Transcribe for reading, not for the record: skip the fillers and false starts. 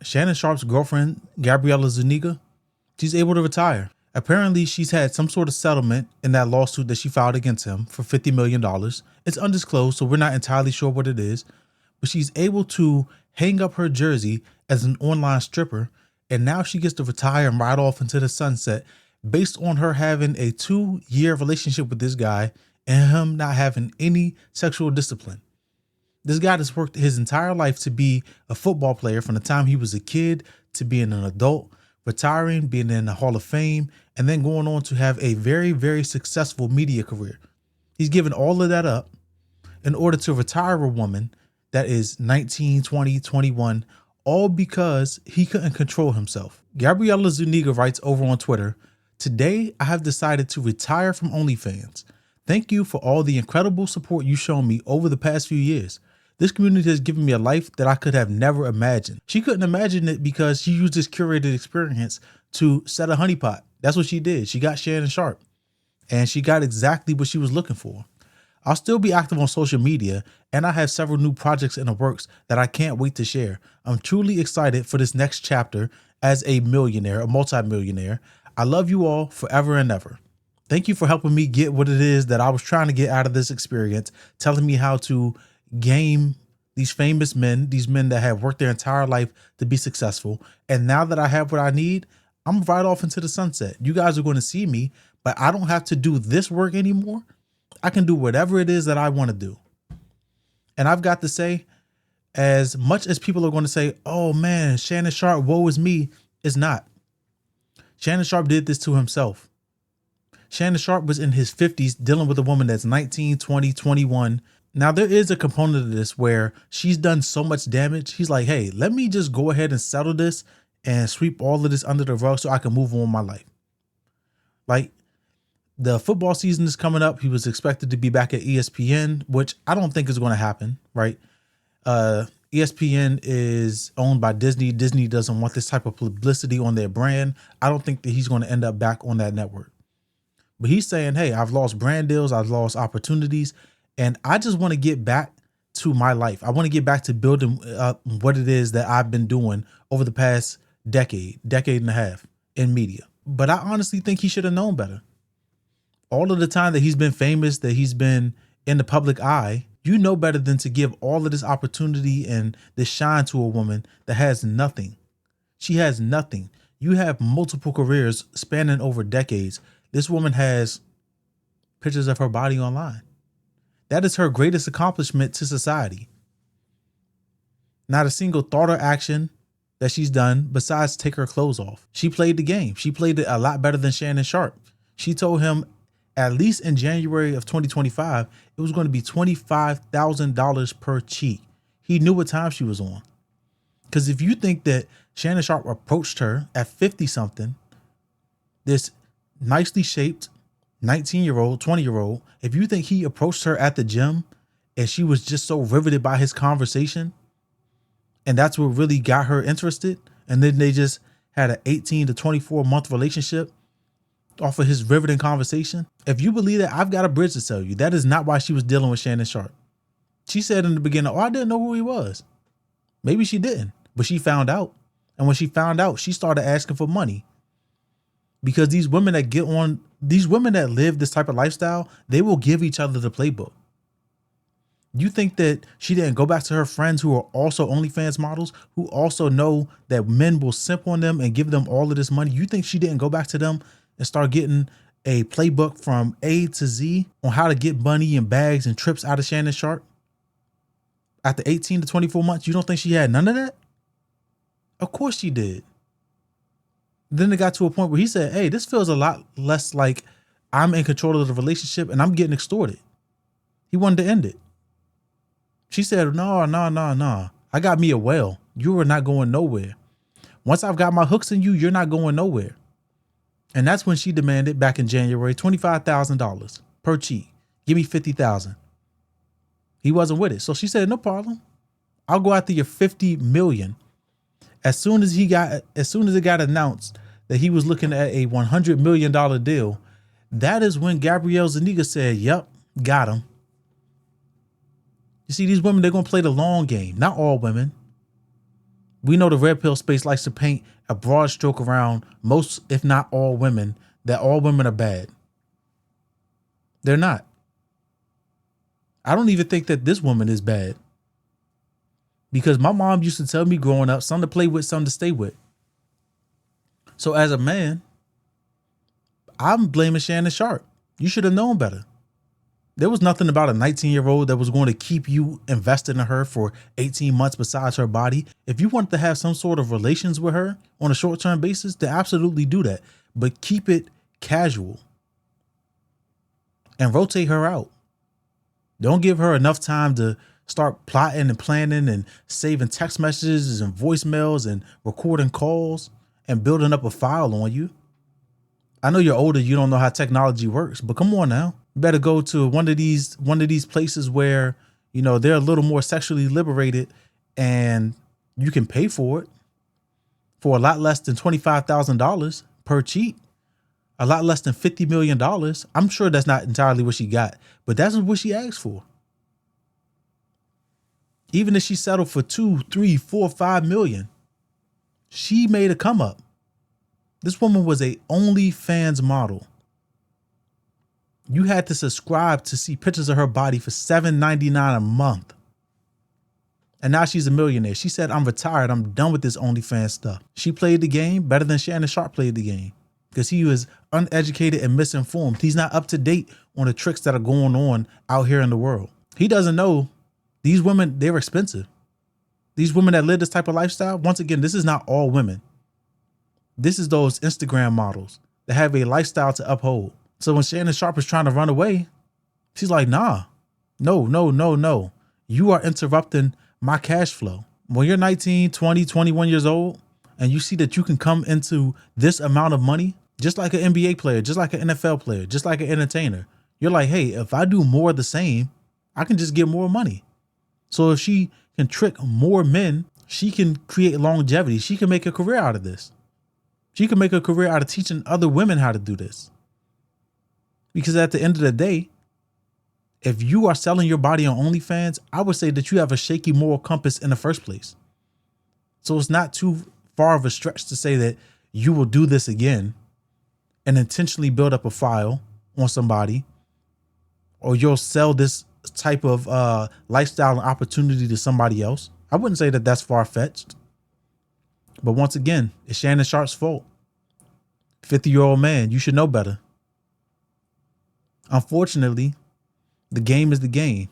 Shannon Sharpe's girlfriend, Gabriella Zuniga, she's able to retire. Apparently, she's had some sort of settlement in that lawsuit that she filed against him for $50 million. It's undisclosed, so we're not entirely sure what it is. But she's able to hang up her jersey as an online stripper, and now she gets to retire and ride off into the sunset based on her having a 2-year relationship with this guy and him not having any sexual discipline. This guy has worked his entire life to be a football player from the time he was a kid to being an adult, retiring, being in the Hall of Fame, and then going on to have a very, very successful media career. He's given all of that up in order to retire a woman that is 19, 20, 21, all because he couldn't control himself. Gabriella Zuniga writes over on Twitter, "Today, I have decided to retire from OnlyFans. Thank you for all the incredible support you've shown me over the past few years. This community has given me a life that I could have never imagined." She couldn't imagine it because she used this curated experience to set a honeypot. That's what she did. She got Shannon Sharpe, and she got exactly what she was looking for. I'll still be active on social media, and I have several new projects in the works that I can't wait to share. I'm truly excited for this next chapter as a millionaire, a multimillionaire. I love you all forever and ever. Thank you for helping me get what it is that I was trying to get out of this experience, telling me how to game these famous men, these men that have worked their entire life to be successful. And now that I have what I need, I'm right off into the sunset. You guys are going to see me, but I don't have to do this work anymore. I can do whatever it is that I want to do. And I've got to say, as much as people are going to say, oh man, Shannon Sharpe, woe is me, it's not. Shannon Sharpe did this to himself. Shannon Sharpe was in his 50s dealing with a woman that's 19, 20, 21. Now, there is a component of this where she's done so much damage. He's like, hey, let me just go ahead and settle this and sweep all of this under the rug so I can move on with my life. Like, the football season is coming up. He was expected to be back at ESPN, which I don't think is going to happen, right? ESPN is owned by Disney. Disney doesn't want this type of publicity on their brand. I don't think that he's going to end up back on that network. But he's saying, hey, I've lost brand deals. I've lost opportunities. And I just want to get back to my life. I want to get back to building up what it is that I've been doing over the past decade and a half in media. But I honestly think he should have known better. All of the time that he's been famous, that he's been in the public eye, you know better than to give all of this opportunity and this shine to a woman that has nothing. She has nothing. You have multiple careers spanning over decades. This woman has pictures of her body online. That is her greatest accomplishment to society. Not a single thought or action that she's done besides take her clothes off. She played the game. She played it a lot better than Shannon Sharpe. She told him, at least in January of 2025, it was going to be $25,000 per cheek. He knew what time she was on. Because if you think that Shannon Sharpe approached her at 50-something, this nicely shaped 19-year-old, 20-year-old, if you think he approached her at the gym and she was just so riveted by his conversation, and that's what really got her interested, and then they just had an 18 to 24 month relationship off of his riveting conversation. If you believe that, I've got a bridge to tell you. That is not why she was dealing with Shannon Sharpe. She said in the beginning, oh, I didn't know who he was. Maybe she didn't, but she found out. And when she found out, she started asking for money. Because these women that live this type of lifestyle, they will give each other the playbook. You think that she didn't go back to her friends who are also OnlyFans models, who also know that men will simp on them and give them all of this money? You think she didn't go back to them and start getting a playbook from A to Z on how to get money and bags and trips out of Shannon Sharpe? After 18 to 24 months, you don't think she had none of that? Of course she did. Then it got to a point where he said, hey, this feels a lot less like I'm in control of the relationship and I'm getting extorted. He wanted to end it. She said, no. I got me a whale. You are not going nowhere. Once I've got my hooks in you, you're not going nowhere. And that's when she demanded back in January, $25,000 per cheek. Give me $50,000. He wasn't with it. So she said, no problem. I'll go after your $50 million. As soon as it got announced that he was looking at a $100 million deal, that is when Gabrielle Zuniga said, yep, got him. You see, these women, they're going to play the long game. Not all women. We know the red pill space likes to paint a broad stroke around most, if not all women, that all women are bad. They're not. I don't even think that this woman is bad. Because my mom used to tell me growing up, some to play with, some to stay with. So as a man, I'm blaming Shannon Sharpe. You should have known better. There was nothing about a 19-year-old that was going to keep you invested in her for 18 months besides her body. If you wanted to have some sort of relations with her on a short-term basis, then absolutely do that. But keep it casual and rotate her out. Don't give her enough time to start plotting and planning and saving text messages and voicemails and recording calls and building up a file on you. I know you're older, you don't know how technology works, but come on now. You better go to one of these places where, you know, they're a little more sexually liberated and you can pay for it for a lot less than $25,000 per cheat, a lot less than $50 million. I'm sure that's not entirely what she got, but that's what she asked for. Even if she settled for 2, 3, 4, 5 million, she made a come up. This woman was a OnlyFans model. You had to subscribe to see pictures of her body for $7.99 a month. And now she's a millionaire. She said, I'm retired. I'm done with this OnlyFans stuff. She played the game better than Shannon Sharpe played the game because he was uneducated and misinformed. He's not up to date on the tricks that are going on out here in the world. He doesn't know these women, they're expensive. These women that live this type of lifestyle, once again, this is not all women. This is those Instagram models that have a lifestyle to uphold. So when Shannon Sharpe is trying to run away, she's like, nah, no. You are interrupting my cash flow. When you're 19, 20, 21 years old, and you see that you can come into this amount of money, just like an NBA player, just like an NFL player, just like an entertainer, you're like, hey, if I do more of the same, I can just get more money. So if she can trick more men, she can create longevity. She can make a career out of this. She can make a career out of teaching other women how to do this. Because at the end of the day, if you are selling your body on OnlyFans, I would say that you have a shaky moral compass in the first place. So it's not too far of a stretch to say that you will do this again and intentionally build up a file on somebody, or you'll sell this type of lifestyle and opportunity to somebody else. I wouldn't say that that's far-fetched. But once again, it's Shannon Sharpe's fault. 50-year-old man, you should know better. Unfortunately, the game is the game.